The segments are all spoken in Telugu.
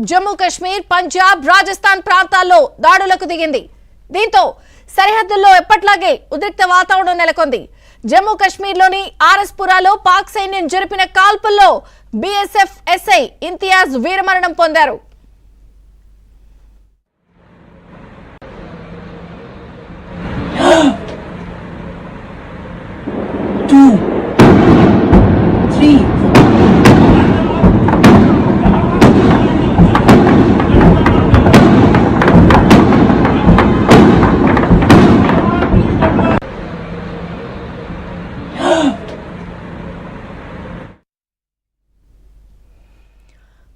జమ్మూ కాశ్మీర్, పంజాబ్, రాజస్థాన్ ప్రాంతాల్లో దాడులకు దిగింది. దీంతో సరిహద్దుల్లో ఎప్పట్లాగే ఉద్రిక్త వాతావరణం నెలకొంది. జమ్మూ కాశ్మీర్లోని ఆర్ఎస్పురాలో పాక్ సైన్యం జరిపిన కాల్పుల్లో బీఎస్ఎఫ్ ఎస్ఐ ఇంతియాజ్ వీరమరణం పొందారు.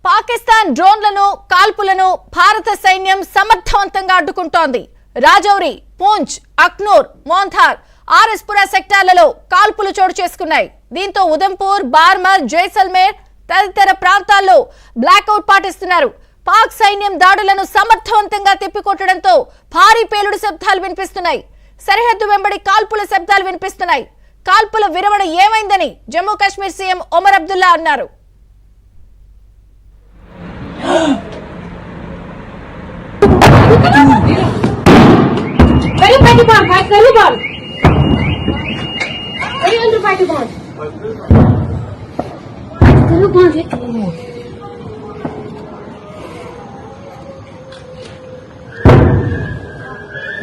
పాకిస్తాన్ డ్రోన్లను కాల్పులను భారత సైన్యం సమర్థవంతంగా అడ్డుకుంటోంది. రాజౌరి, పూంచ్, అఖ్నూర్, మోంథార్, ఆర్ఎస్పురా సెక్టార్లలో కాల్పులు చోటు చేసుకున్నాయి. దీంతో ఉదంపూర్, బార్మర్, జైసల్మేర్ తదితర ప్రాంతాల్లో బ్లాక్అవుట్ పాటిస్తున్నారు. పాక్ సైన్యం దాడులను సమర్థవంతంగా తిప్పికొట్టడంతో భారీ పేలుడు శబ్దాలు వినిపిస్తున్నాయి. సరిహద్దు వెంబడి కాల్పుల శబ్దాలు వినిపిస్తున్నాయి. కాల్పుల విరమణ ఏమైందని జమ్మూ కాశ్మీర్ సీఎం ఒమర్ అబ్దుల్లా అన్నారు.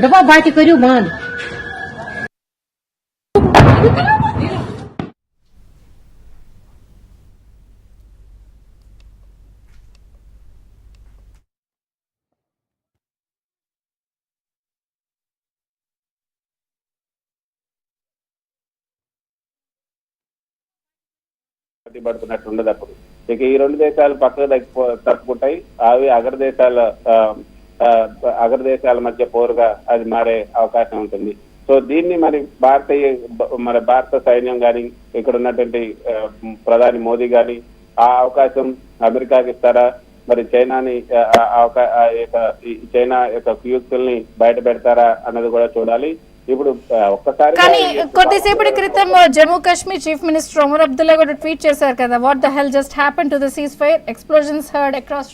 डब्बा बात करू मान పడుతున్నట్టు ఉండదు. అప్పుడు ఇక ఈ రెండు దేశాలు పక్కకు తప్పుకుంటాయి. అవి అగ్రదేశాల మధ్య పోరుగా అది మారే అవకాశం ఉంటుంది. సో దీన్ని మరి భారత సైన్యం గాని, ఇక్కడ ఉన్నటువంటి ప్రధాని మోదీ గాని ఆ అవకాశం అమెరికాకి ఇస్తారా, మరి చైనా యొక్క క్యూక్తుల్ని బయట పెడతారా అన్నది కూడా చూడాలి. ఇప్పుడు ఒక్కసారి కొద్దిసేపటి క్రితం జమ్మూ కాశ్మీర్ చీఫ్ మినిస్టర్ ఒమర్ అబ్దుల్లా కూడా ట్వీట్ చేశారు కదా, what the hell just happen to the cease fire, explosions heard across